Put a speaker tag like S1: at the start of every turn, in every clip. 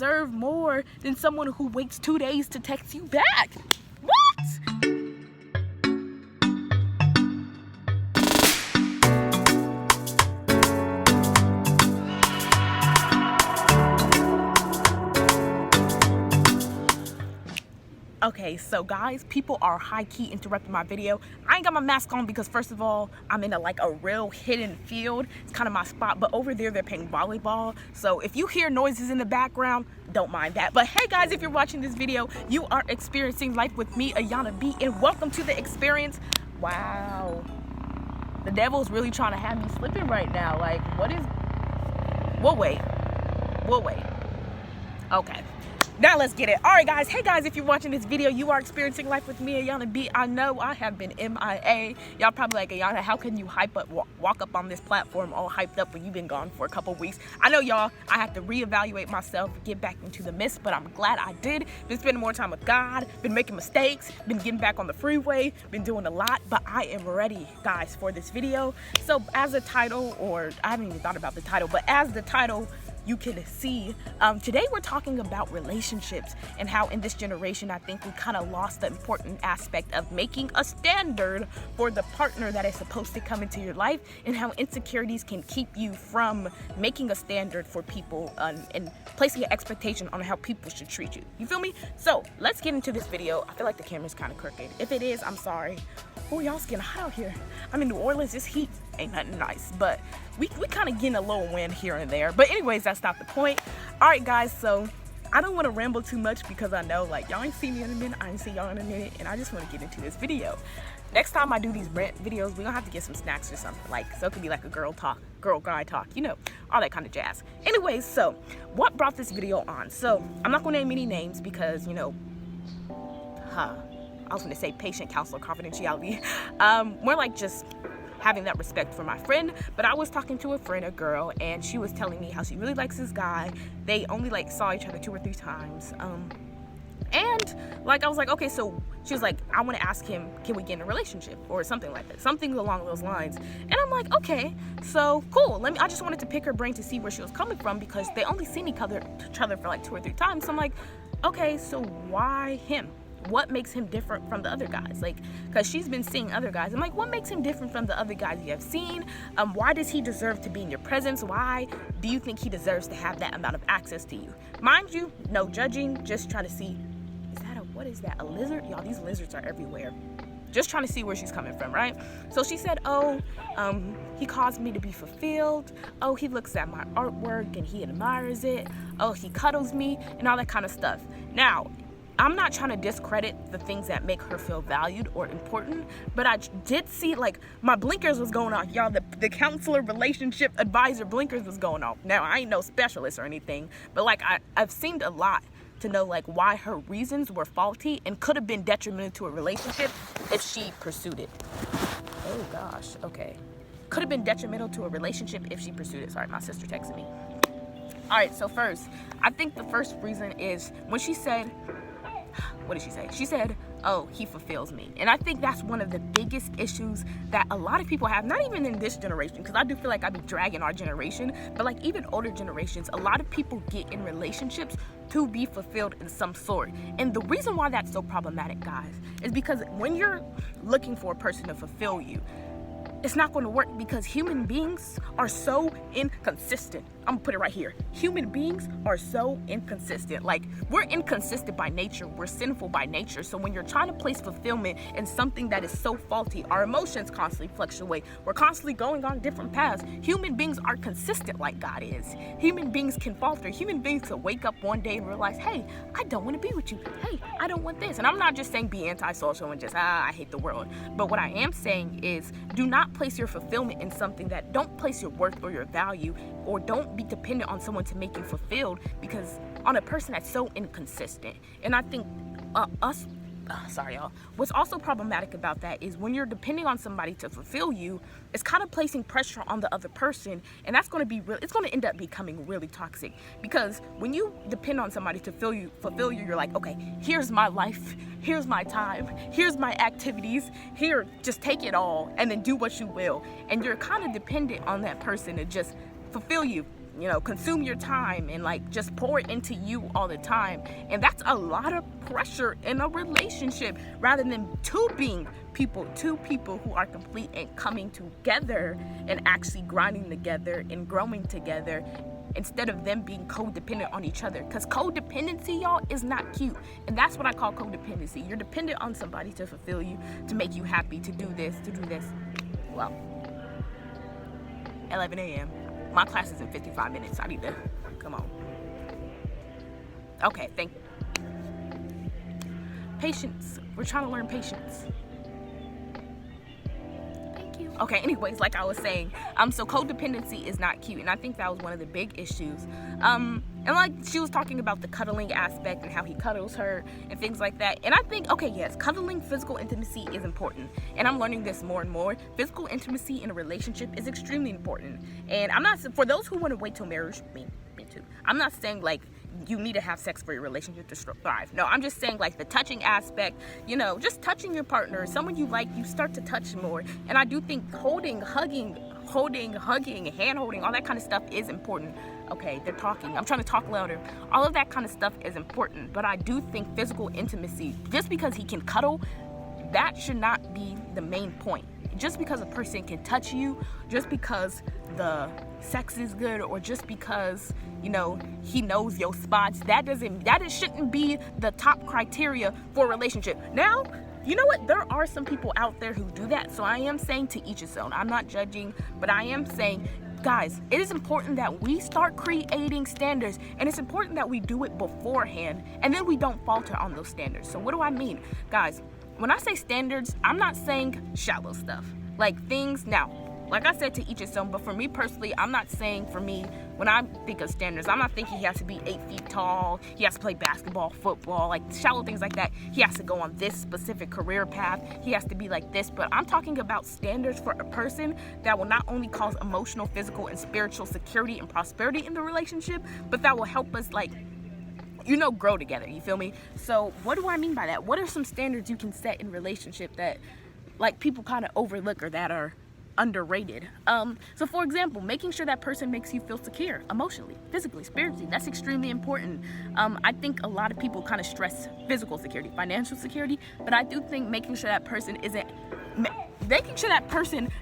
S1: deserve more than someone who waits 2 days to text you back. What? Okay, so guys, people are high-key interrupting my video. I ain't got my mask on because first of all, I'm in a real hidden field. It's kind of my spot, but over there they're playing volleyball. So if you hear noises in the background, don't mind that. But hey guys, if you're watching this video, you are experiencing life with me, Ayana B, and welcome to the experience. Wow. The devil's really trying to have me slipping right now. Like, what is... We'll wait. Okay. Now let's get it. All right, guys. Hey, guys, if you're watching this video, you are experiencing life with me, Ayana B. I know I have been MIA. Y'all probably like, Ayana, how can you walk up on this platform all hyped up when you've been gone for a couple weeks? I know, y'all, I have to reevaluate myself, get back into the mist, but I'm glad I did. Been spending more time with God, been making mistakes, been getting back on the freeway, been doing a lot, but I am ready, guys, for this video. So as a title, or I haven't even thought about the title, but as the title, you can see, today we're talking about relationships and how in this generation I think we kind of lost the important aspect of making a standard for the partner that is supposed to come into your life, and how insecurities can keep you from making a standard for people and placing an expectation on how people should treat you. You feel me? So let's get into this video. I feel like the camera's kind of crooked. If it is, I'm sorry. Oh, y'all getting hot out here. I'm in New Orleans. This heat ain't nothing nice, but we kind of getting a little wind here and there. But anyways, that's not the point. All right, guys, so I don't want to ramble too much because I know, like, y'all ain't seen me in a minute, I ain't seen y'all in a minute, and I just want to get into this video. Next time I do these rant videos, we're gonna have to get some snacks or something, like, so it could be like a girl guy talk, you know, all that kind of jazz. Anyways, so what brought this video on? So I'm not gonna name any names because, you know, I was gonna say patient, counselor, confidentiality. More like just having that respect for my friend. But I was talking to a friend, a girl, and she was telling me how she really likes this guy. They only saw each other 2 or 3 times. And I was like, okay, so she was like, I want to ask him, can we get in a relationship or something like that, something along those lines. And I'm like, okay, so cool. I just wanted to pick her brain to see where she was coming from because they only seen each other for like 2 or 3 times. So I'm like, okay, so why him? What makes him different from the other guys? Like, because she's been seeing other guys. I'm like, what makes him different from the other guys you have seen? Why does he deserve to be in your presence? Why do you think he deserves to have that amount of access to you? Mind you, no judging, just trying to see, what is that, a lizard? Y'all, these lizards are everywhere. Just trying to see where she's coming from, right? So she said, he caused me to be fulfilled. Oh, he looks at my artwork and he admires it. Oh, he cuddles me and all that kind of stuff. Now, I'm not trying to discredit the things that make her feel valued or important, but I did see, my blinkers was going off. Y'all, the counselor relationship advisor blinkers was going off. Now, I ain't no specialist or anything, but, I've seen a lot to know, why her reasons were faulty and could have been detrimental to a relationship if she pursued it. Oh, gosh. Okay. Could have been detrimental to a relationship if she pursued it. Sorry, my sister texted me. All right, so first, I think the first reason is when she said... What did she say? She said, oh, he fulfills me. And I think that's one of the biggest issues that a lot of people have, not even in this generation, because I do feel like I be dragging our generation, but even older generations, a lot of people get in relationships to be fulfilled in some sort. And the reason why that's so problematic, guys, is because when you're looking for a person to fulfill you, it's not going to work because human beings are so inconsistent. I'm gonna put it right here. Human beings are so inconsistent. We're inconsistent by nature. We're sinful by nature. So when you're trying to place fulfillment in something that is so faulty, our emotions constantly fluctuate. We're constantly going on different paths. Human beings are consistent like God is. Human beings can falter. Human beings can wake up one day and realize, hey, I don't want to be with you. Hey, I don't want this. And I'm not just saying be antisocial and just, I hate the world. But what I am saying is do not place your fulfillment in something that don't place your worth or your value, or don't be dependent on someone to make you fulfilled because on a person that's so inconsistent. And I think what's also problematic about that is when you're depending on somebody to fulfill you, it's kind of placing pressure on the other person, and that's going to be it's going to end up becoming really toxic. Because when you depend on somebody to fulfill you, you're like, okay, here's my life, here's my time, here's my activities, here, just take it all and then do what you will. And you're kind of dependent on that person to just fulfill you consume your time and like just pour it into you all the time. And that's a lot of pressure in a relationship, rather than two people who are complete and coming together and actually grinding together and growing together, instead of them being codependent on each other. Because codependency, y'all, is not cute. And that's what I call codependency. You're dependent on somebody to fulfill you, to make you happy, to do this. Well, 11 a.m. My class is in 55 minutes. I need to, come on. Okay, thank you. Patience. We're trying to learn patience. Okay, anyways, like I was saying, so codependency is not cute, and I think that was one of the big issues. And like she was talking about the cuddling aspect and how he cuddles her and things like that. And I think, okay, yes, cuddling, physical intimacy is important. And I'm learning this more and more. Physical intimacy in a relationship is extremely important. And I'm not, for those who want to wait till marriage, me too. I'm not saying like you need to have sex for your relationship to thrive. No, I'm just saying like the touching aspect, just touching your partner, someone you like, you start to touch more. And I do think hugging, hand holding, all that kind of stuff is important. Okay, they're talking. I'm trying to talk louder. All of that kind of stuff is important. But I do think physical intimacy, just because he can cuddle, that should not be the main point. Just because a person can touch you, just because the sex is good, or just because he knows your spots, that shouldn't be the top criteria for a relationship. Now, you know what? There are some people out there who do that. So I am saying to each his own. I'm not judging, but I am saying, guys, it is important that we start creating standards, and it's important that we do it beforehand, and then we don't falter on those standards. So what do I mean? Guys, when I say standards, I'm not saying shallow stuff. Like things, now, like I said, to each his own, but for me personally, I'm not saying, for me, when I think of standards, I'm not thinking he has to be 8 feet tall, he has to play basketball, football, like shallow things like that. He has to go on this specific career path, he has to be like this. But I'm talking about standards for a person that will not only cause emotional, physical, and spiritual security and prosperity in the relationship, but that will help us grow together, you feel me? So what do I mean by that? What are some standards you can set in relationship that like people kind of overlook or that are underrated? So for example, making sure that person makes you feel secure emotionally, physically, spiritually. That's extremely important. I think a lot of people kind of stress physical security, financial security, but I do think making sure that person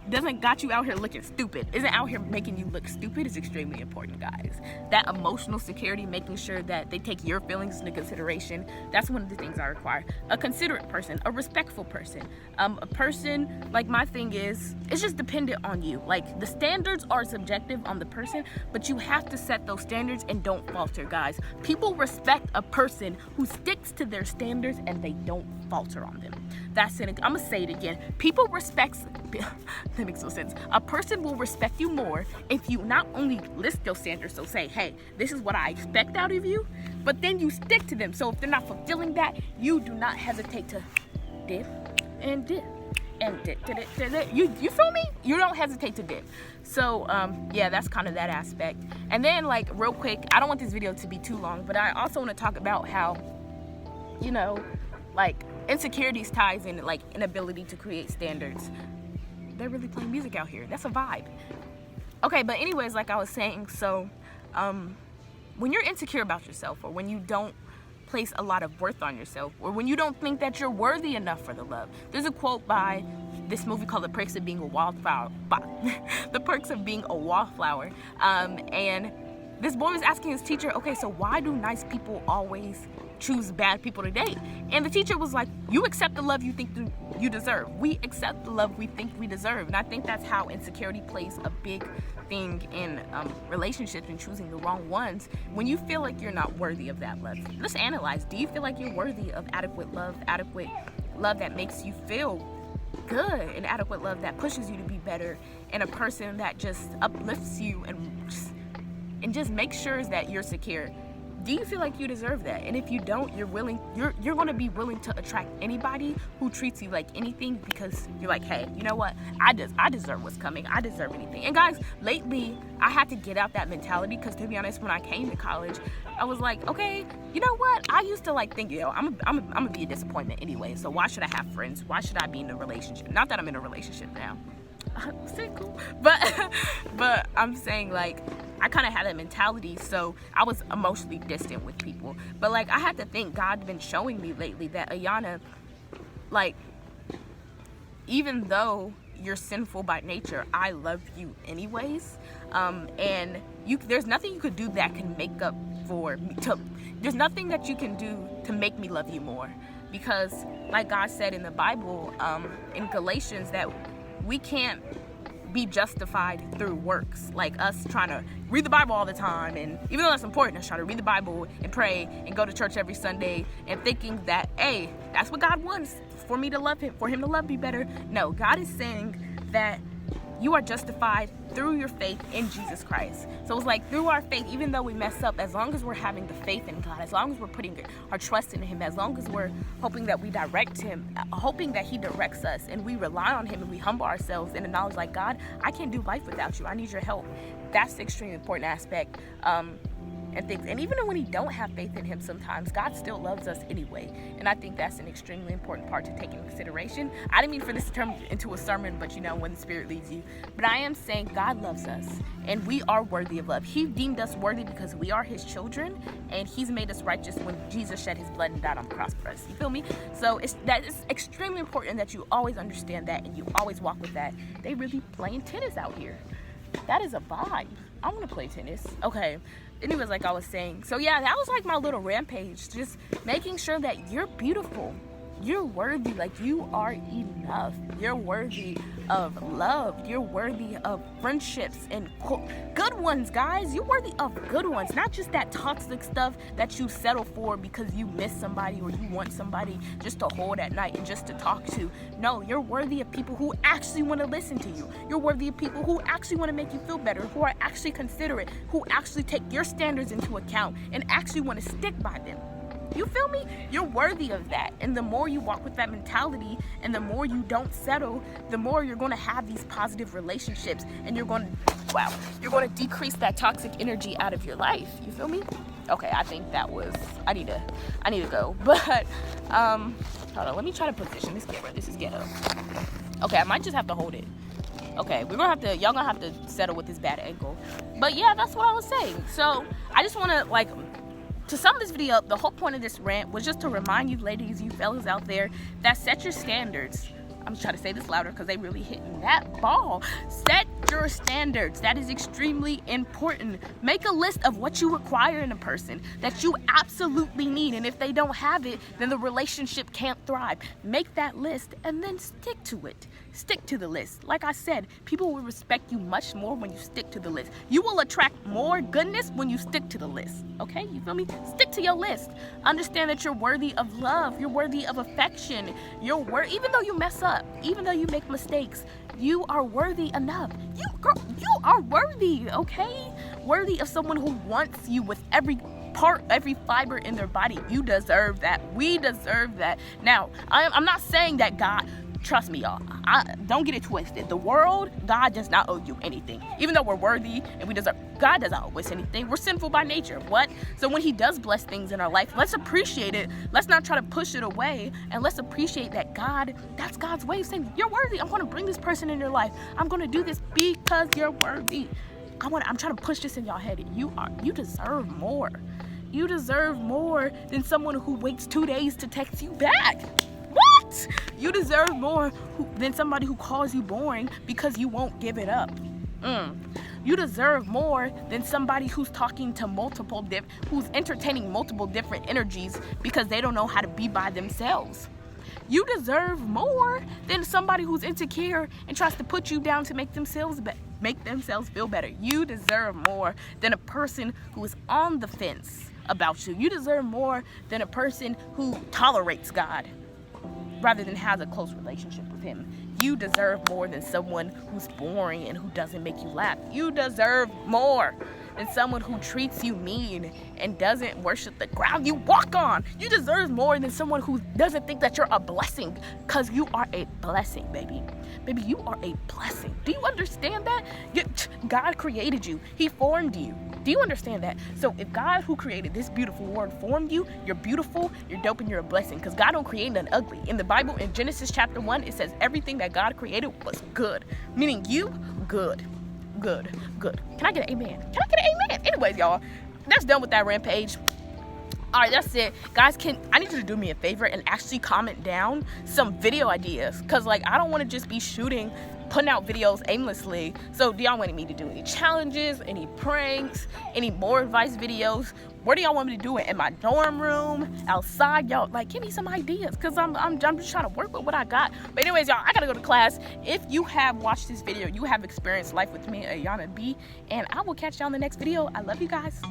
S1: doesn't got you out here looking stupid, isn't out here making you look stupid, is extremely important, guys. That emotional security, making sure that they take your feelings into consideration, that's one of the things I require. A considerate person, a respectful person, a person, like my thing is, it's just dependent on you. Like the standards are subjective on the person, but you have to set those standards and don't falter, guys. People respect a person who sticks to their standards and they don't falter on them. That's it. I'm gonna say it again. People respect, that makes no sense. A person will respect you more if you not only list your standards, so say, hey, this is what I expect out of you, but then you stick to them. So if they're not fulfilling that, you do not hesitate to dip and dip and dip. You feel me? You don't hesitate to dip. So yeah, that's kind of that aspect. And then like real quick, I don't want this video to be too long, but I also want to talk about how, like insecurities ties in like inability to create standards. They're really playing music out here. That's a vibe. Okay, but anyways, like I was saying, so when you're insecure about yourself, or when you don't place a lot of worth on yourself, or when you don't think that you're worthy enough for the love. There's a quote by this movie called The Perks of Being a Wallflower. The Perks of Being a Wallflower. And this boy was asking his teacher, okay, so why do nice people always choose bad people to date? And the teacher was like, you accept the love you think you deserve. We accept the love we think we deserve. And I think that's how insecurity plays a big thing in relationships and choosing the wrong ones. When you feel like you're not worthy of that love, let's analyze. Do you feel like you're worthy of adequate love that makes you feel good, and adequate love that pushes you to be better, and a person that just uplifts you and just makes sure that you're secure? Do you feel like you deserve that? And if you don't, you're going to be willing to attract anybody who treats you like anything, because you're like, hey, you know what? I deserve what's coming. I deserve anything. And guys, lately, I had to get out that mentality, because to be honest, when I came to college, I was like, okay, you know what? I used to like think, I'm gonna be a disappointment anyway, so why should I have friends? Why should I be in a relationship? Not that I'm in a relationship now. single, but I'm saying, like, I kind of had that mentality, so I was emotionally distant with people. But like, I had to think, God's been showing me lately that, Ayana, like, even though you're sinful by nature, I love you anyways, and there's nothing you could do that can make up for me. There's nothing that you can do to make me love you more, because like God said in the Bible, in Galatians, that we can't be justified through works, like us trying to read the Bible all the time, and even though that's important, us trying to read the Bible and pray and go to church every Sunday and thinking that, hey, that's what God wants, for me to love him, for him to love me better. No, God is saying that you are justified through your faith in Jesus Christ. So it's like, through our faith, even though we mess up, as long as we're having the faith in God, as long as we're putting our trust in him, as long as we're hoping that we direct him, hoping that he directs us, and we rely on him and we humble ourselves in the knowledge, like, God, I can't do life without you, I need your help. That's the extremely important aspect. And things. And even when we don't have faith in him, sometimes God still loves us anyway. And I think that's an extremely important part to take into consideration. I didn't mean for this to turn into a sermon, but you know, when the Spirit leads you. But I am saying God loves us, and we are worthy of love. He deemed us worthy because we are his children, and he's made us righteous when Jesus shed his blood and died on the cross for us. You feel me? So that is extremely important that you always understand that, and you always walk with that. They really playing tennis out here. That is a vibe. I want to play tennis. Okay. Anyways, like I was saying, so yeah, that was like my little rampage, just making sure that you're beautiful, you're worthy, like you are enough, you're worthy of love, you're worthy of friendships and good ones, guys. You're worthy of good ones, not just that toxic stuff that you settle for because you miss somebody or you want somebody just to hold at night and just to talk to. No, you're worthy of people who actually want to listen to you. You're worthy of people who actually want to make you feel better, who are actually considerate, who actually take your standards into account and actually want to stick by them. You feel me? You're worthy of that. And the more you walk with that mentality and the more you don't settle, the more you're going to have these positive relationships, and you're going to decrease that toxic energy out of your life. You feel me? Okay, I think that was, I need to go. But hold on, let me try to position this camera. This is ghetto. Okay, I might just have to hold it. Okay, y'all gonna have to settle with this bad angle. But yeah, that's what I was saying. So I just want to sum this video up, the whole point of this rant was just to remind you ladies, you fellas out there, that set your standards. I'm trying to say this louder because they really hitting that ball. Set your standards. That is extremely important. Make a list of what you require in a person that you absolutely need, and if they don't have it, then the relationship can't thrive. Make that list and then stick to it. Stick to the list. Like I said, people will respect you much more when you stick to the list. You will attract more goodness when you stick to the list. Okay, you feel me? Stick to your list. Understand that you're worthy of love. You're worthy of affection. Even though you mess up, even though you make mistakes, you are worthy enough. You are worthy, okay? Worthy of someone who wants you with every part, every fiber in their body. You deserve that. We deserve that. Now, I'm not saying that God, trust me, y'all, don't get it twisted. The world, God does not owe you anything. Even though we're worthy and we deserve, God doesn't owe us anything. We're sinful by nature. What? So when he does bless things in our life, let's appreciate it. Let's not try to push it away, and let's appreciate that that's God's way of saying, you're worthy. I'm going to bring this person in your life. I'm going to do this because you're worthy. I'm trying to push this in y'all head. You deserve more. You deserve more than someone who waits 2 days to text you back. What? You deserve more than somebody who calls you boring because you won't give it up. You deserve more than somebody who's talking to who's entertaining multiple different energies because they don't know how to be by themselves. You deserve more than somebody who's insecure and tries to put you down to make themselves feel better. You deserve more than a person who is on the fence about you. You deserve more than a person who tolerates God rather than has a close relationship with him. You deserve more than someone who's boring and who doesn't make you laugh. You deserve more. than someone who treats you mean and doesn't worship the ground you walk on. You deserve more than someone who doesn't think that you're a blessing, because you are a blessing, baby. Baby, you are a blessing. Do you understand that? God created you. He formed you. Do you understand that? So if God, who created this beautiful world, formed you, you're beautiful, you're dope, and you're a blessing, because God don't create nothing ugly. In the Bible, in Genesis chapter 1, it says everything that God created was good, meaning you, good. Can I get an amen? Anyways, y'all, that's done with that rampage. All right, that's it, guys. I need you to do me a favor and actually comment down some video ideas, because like I don't want to just be putting out videos aimlessly. So do y'all want me to do any challenges, any pranks, any more advice videos? Where do y'all want me to do it? In my dorm room, outside? Y'all, like, give me some ideas, because I'm just trying to work with what I got. But anyways, y'all, I gotta go to class. If you have watched this video, you have experienced life with me, Ayana B, and I will catch y'all in the next video. I love you guys.